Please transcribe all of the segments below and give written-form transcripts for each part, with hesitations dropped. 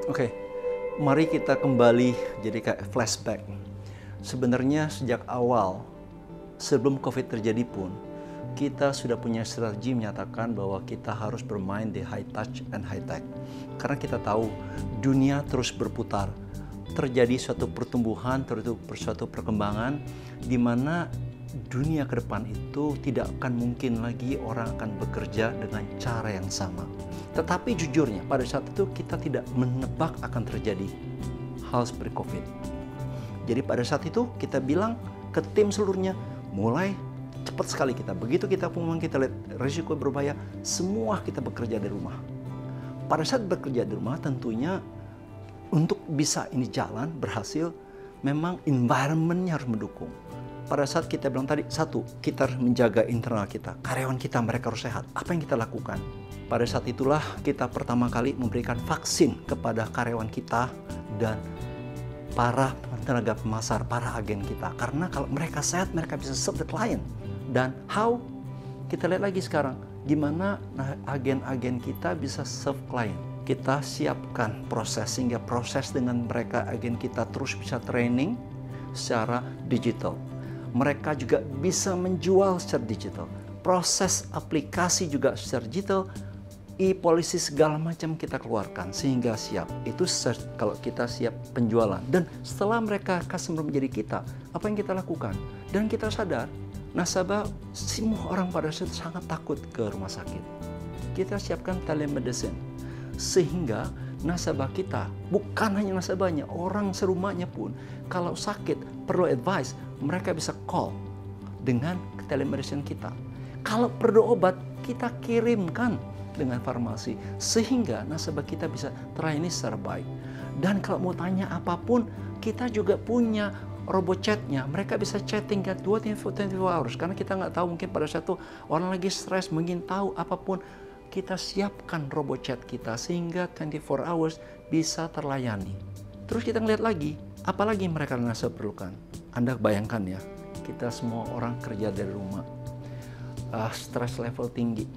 Oke, mari kita kembali jadi kayak flashback. Sebenarnya sejak awal, sebelum COVID terjadi pun, kita sudah punya strategi menyatakan bahwa kita harus bermain di high touch and high tech. Karena kita tahu dunia terus berputar. Terjadi suatu pertumbuhan, suatu perkembangan di mana dunia ke depan itu tidak akan mungkin lagi orang akan bekerja dengan cara yang sama. Tetapi jujurnya pada saat itu kita tidak menebak akan terjadi hal seperti COVID. Jadi pada saat itu kita bilang ke tim seluruhnya, mulai cepat sekali kita. Begitu kita pengumuman, kita lihat risiko berbahaya, semua kita bekerja dari rumah. Pada saat bekerja di rumah tentunya untuk bisa ini jalan, berhasil, memang environment-nya harus mendukung. Pada saat kita bilang tadi, satu, kita harus menjaga internal kita. Karyawan kita, mereka harus sehat. Apa yang kita lakukan? Pada saat itulah kita pertama kali memberikan vaksin kepada karyawan kita dan para tenaga pemasar, para agen kita. Karena kalau mereka sehat, mereka bisa serve the client. Dan how? Kita lihat lagi sekarang, gimana agen-agen kita bisa serve client. Kita siapkan proses, sehingga proses dengan mereka, agen kita terus bisa training secara digital. Mereka juga bisa menjual secara digital. Proses aplikasi juga secara digital, e-policy segala macam kita keluarkan sehingga siap. Itu kalau kita siap penjualan. Dan setelah mereka customer menjadi kita, apa yang kita lakukan? Dan kita sadar, nasabah, semua orang pada saat itu sangat takut ke rumah sakit. Kita siapkan telemedicine. Sehingga nasabah kita, bukan hanya nasabahnya, orang serumahnya pun, kalau sakit, perlu advice, mereka bisa call dengan telemedicine kita. Kalau perlu obat, kita kirimkan dengan farmasi, sehingga nasabah kita bisa terlayani secara baik. Dan kalau mau tanya apapun, kita juga punya robot chatnya. Mereka bisa chatting 24 hours, karena kita nggak tahu, mungkin pada satu orang lagi stres, mungkin tahu apapun, kita siapkan robot chat kita sehingga 24 hours bisa terlayani. Terus kita ngeliat lagi, apalagi mereka nasabah perlukan. Anda bayangkan ya, kita semua orang kerja dari rumah, stres level tinggi,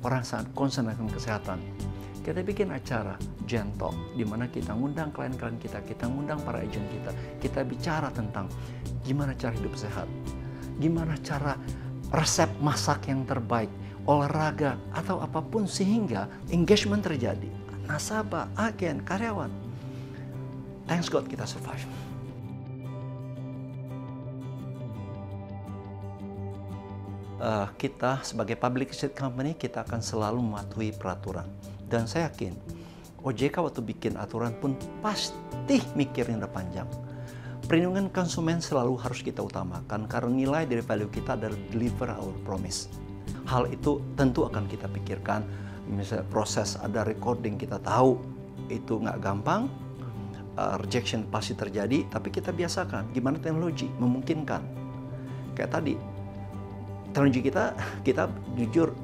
orang sangat concern akan kesehatan. Kita bikin acara Gentalk, di mana kita ngundang klien-klien kita ngundang para agent kita bicara tentang gimana cara hidup sehat, gimana cara resep masak yang terbaik, olahraga, atau apapun, sehingga engagement terjadi. Nasabah, agen, karyawan. Thanks God kita survive. Kita sebagai public listed company, kita akan selalu mematuhi peraturan. Dan saya yakin, OJK waktu bikin aturan pun pasti mikirin udah panjang. Perlindungan konsumen selalu harus kita utamakan, karena nilai dari value kita adalah deliver our promise. Hal itu tentu akan kita pikirkan. Misalnya proses ada recording, kita tahu itu nggak gampang, rejection pasti terjadi, tapi kita biasakan. Gimana teknologi memungkinkan. Kayak tadi, teknologi kita jujur,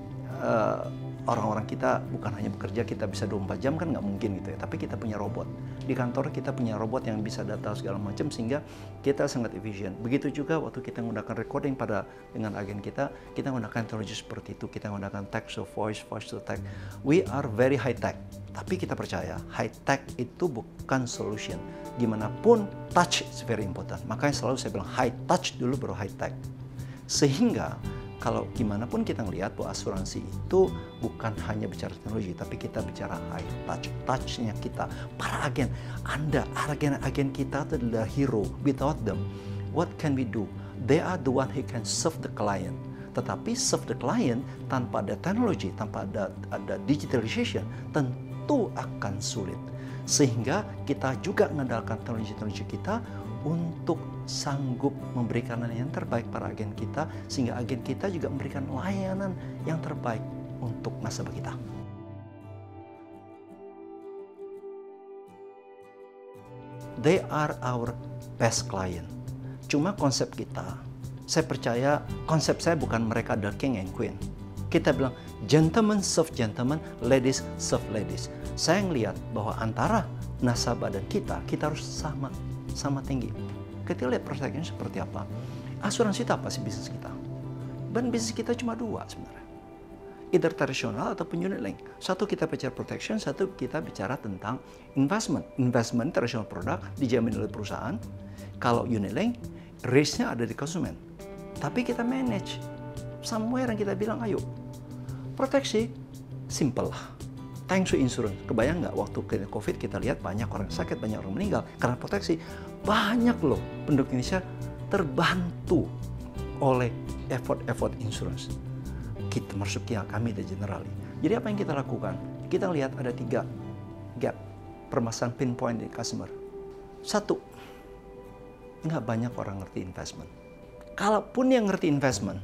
orang-orang kita bukan hanya bekerja, kita bisa 24 jam kan nggak mungkin gitu ya. Tapi kita punya robot. Di kantor kita punya robot yang bisa data segala macam, sehingga kita sangat efisien. Begitu juga waktu kita menggunakan recording dengan agen kita menggunakan teknologi seperti itu. Kita menggunakan text to voice, voice to text. We are very high tech. Tapi kita percaya, high tech itu bukan solution. Gimana pun, touch is very important. Makanya selalu saya bilang high touch dulu baru high tech. Sehingga kalau gimana pun kita ngelihat bahwa asuransi itu bukan hanya bicara teknologi, tapi kita bicara high touch. Touch-nya kita, para agen, Anda, agen-agen kita itu adalah hero. Without them, what can we do? They are the one who can serve the client. Tetapi serve the client tanpa ada teknologi, tanpa ada digitalization, tentu akan sulit. Sehingga kita juga mengandalkan teknologi-teknologi kita untuk sanggup memberikan layanan yang terbaik para agen kita, sehingga agen kita juga memberikan layanan yang terbaik untuk nasabah kita. They are our best client. Cuma konsep kita, saya percaya konsep saya bukan mereka adalah king and queen. Kita bilang gentlemen serve gentlemen, ladies serve ladies. Saya ngelihat bahwa antara nasabah dan kita harus sama tinggi. Kita lihat persaingannya seperti apa. Asuransi itu apa sih bisnis kita? Dan bisnis kita cuma dua sebenarnya. either tradisional ataupun unit link. Satu kita bicara protection, satu kita bicara tentang investment. Investment tradisional produk dijamin oleh perusahaan. Kalau unit link, risk-nya ada di konsumen. Tapi kita manage. Somewhere yang kita bilang, ayo, proteksi, simple lah. Thanks to insurance. Kebayang nggak waktu COVID kita lihat banyak orang sakit, banyak orang meninggal karena proteksi. Banyak loh penduduk Indonesia terbantu oleh effort insurance. Kita masuk ya kami di Generali. Jadi apa yang kita lakukan? Kita lihat ada 3 gap permasalahan pinpoint di customer. 1, nggak banyak orang ngerti investment. Kalaupun yang ngerti investment,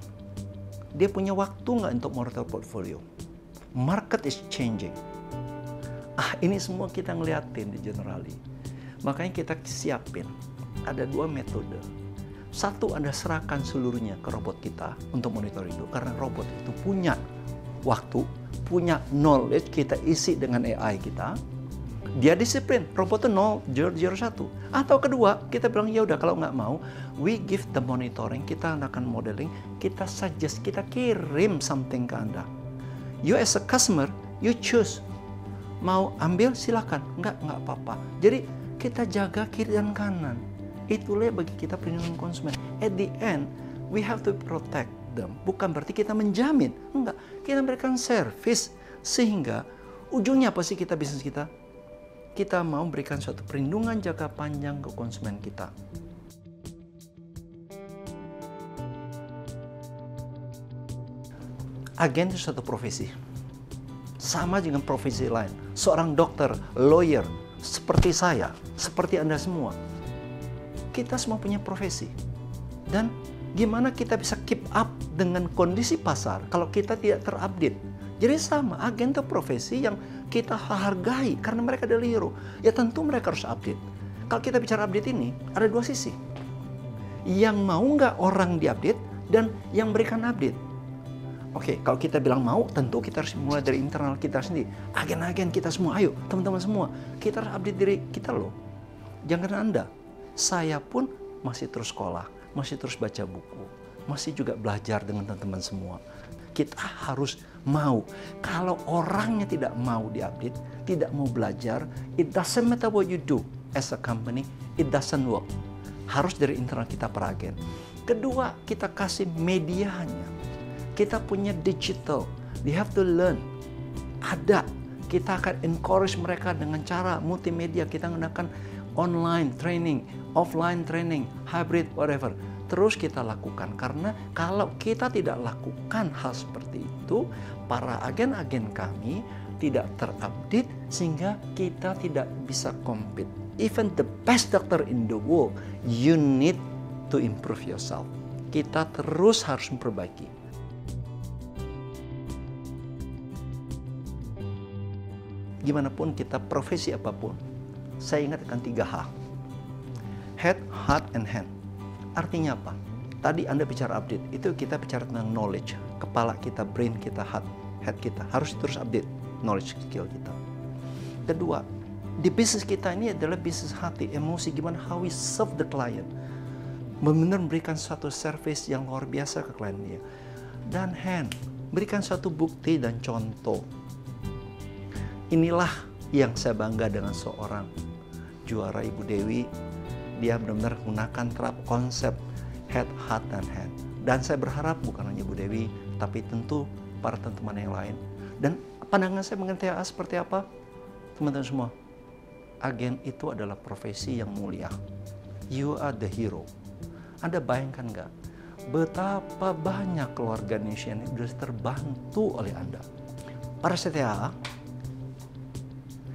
dia punya waktu nggak untuk monitor portfolio. Market is changing. Ini semua kita ngeliatin di Generali. Makanya kita siapin. Ada 2 metode. 1, Anda serahkan seluruhnya ke robot kita untuk monitor itu. Karena robot itu punya waktu, punya knowledge, kita isi dengan AI kita. Dia disiplin, robot itu 0,001. Atau kedua, kita bilang, ya udah kalau nggak mau, we give the monitoring, kita akan modeling, kita suggest, kita kirim something ke Anda. You as a customer, you choose. Mau ambil silakan, nggak apa-apa. Jadi kita jaga kiri dan kanan. Itulah bagi kita perlindungan konsumen. At the end, we have to protect them. Bukan berarti kita menjamin, enggak. Kita memberikan service sehingga ujungnya apa sih kita bisnis kita? Kita mau memberikan suatu perlindungan jangka panjang ke konsumen kita. Agen itu satu profesi. Sama dengan profesi lain. Seorang dokter, lawyer, seperti saya, seperti Anda semua. Kita semua punya profesi. Dan gimana kita bisa keep up dengan kondisi pasar kalau kita tidak terupdate. Jadi sama, agen itu profesi yang kita hargai karena mereka adalah hero. Ya tentu mereka harus update. Kalau kita bicara update ini, ada 2 sisi. Yang mau nggak orang diupdate dan yang berikan update. Oke, kalau kita bilang mau, tentu kita harus mulai dari internal kita sendiri. Agen-agen kita semua, ayo teman-teman semua. Kita harus update diri kita loh. Jangan Anda. Saya pun masih terus sekolah, masih terus baca buku. Masih juga belajar dengan teman-teman semua. Kita harus mau. Kalau orangnya tidak mau diupdate, tidak mau belajar, it doesn't matter what you do as a company, it doesn't work. Harus dari internal kita per agen. Kedua, kita kasih medianya. Kita punya digital, they have to learn. Ada, kita akan encourage mereka dengan cara multimedia. Kita menggunakan online training, offline training, hybrid, whatever. Terus kita lakukan, karena kalau kita tidak lakukan hal seperti itu, para agen-agen kami tidak terupdate sehingga kita tidak bisa compete. Even the best doctor in the world, you need to improve yourself. Kita terus harus memperbaiki. Gimana pun kita, profesi apapun, saya ingat akan 3 H. Head, heart, and hand. Artinya apa? Tadi Anda bicara update, itu kita bicara tentang knowledge. Kepala kita, brain kita, head kita. Harus terus update knowledge skill kita. Kedua, di bisnis kita ini adalah bisnis hati, emosi, gimana how we serve the client. Benar-benar memberikan suatu service yang luar biasa ke klien dia. Dan hand, berikan suatu bukti dan contoh. Inilah yang saya bangga dengan seorang juara Ibu Dewi. Dia benar-benar menggunakan terap konsep head, heart, dan hand. Dan saya berharap bukan hanya Ibu Dewi, tapi tentu para teman-teman yang lain. Dan pandangan saya mengenai TA seperti apa? Teman-teman semua, agen itu adalah profesi yang mulia. You are the hero. Anda bayangkan nggak? Betapa banyak keluarga Indonesia yang sudah terbantu oleh Anda. Para CTA,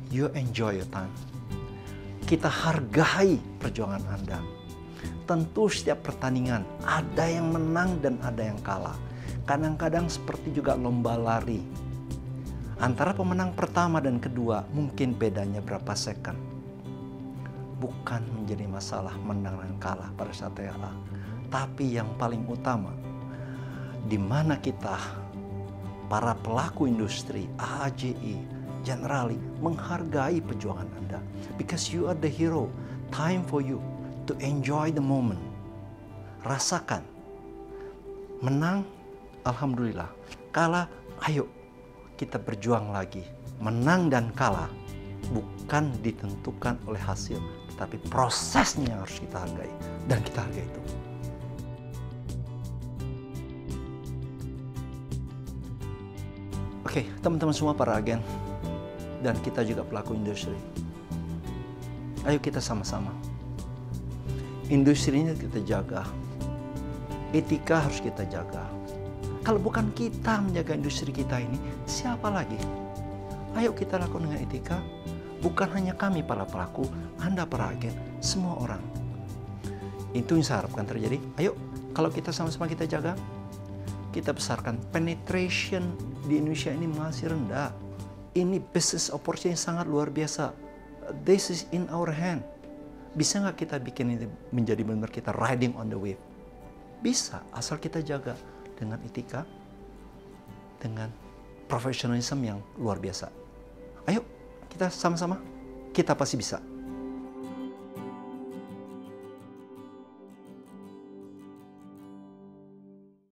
you enjoy your time. Kita hargai perjuangan Anda. Tentu setiap pertandingan ada yang menang dan ada yang kalah. Kadang-kadang seperti juga lomba lari. Antara pemenang pertama dan kedua mungkin bedanya berapa second. Bukan menjadi masalah menang dan kalah pada saat TA. Tapi yang paling utama, di mana kita, para pelaku industri, AAJI, Generali, menghargai perjuangan Anda. Because you are the hero. Time for you to enjoy the moment. Rasakan. Menang, alhamdulillah. Kalah, ayo kita berjuang lagi. Menang dan kalah bukan ditentukan oleh hasil, tapi prosesnya yang harus kita hargai. Dan kita hargai itu. Oke, teman-teman semua para agen, dan kita juga pelaku industri. Ayo kita sama-sama. Industri ini kita jaga. Etika harus kita jaga. Kalau bukan kita menjaga industri kita ini, siapa lagi? Ayo kita lakukan dengan etika. Bukan hanya kami para pelaku, Anda para agen, semua orang. Itu yang saya harapkan terjadi. Ayo, kalau kita sama-sama kita jaga, kita besarkan. Penetration di Indonesia ini masih rendah. Ini business opportunity sangat luar biasa. This is in our hand. Bisa nggak kita bikin ini menjadi benar kita riding on the wave? Bisa, asal kita jaga dengan etika, dengan profesionalisme yang luar biasa. Ayo, kita sama-sama, kita pasti bisa.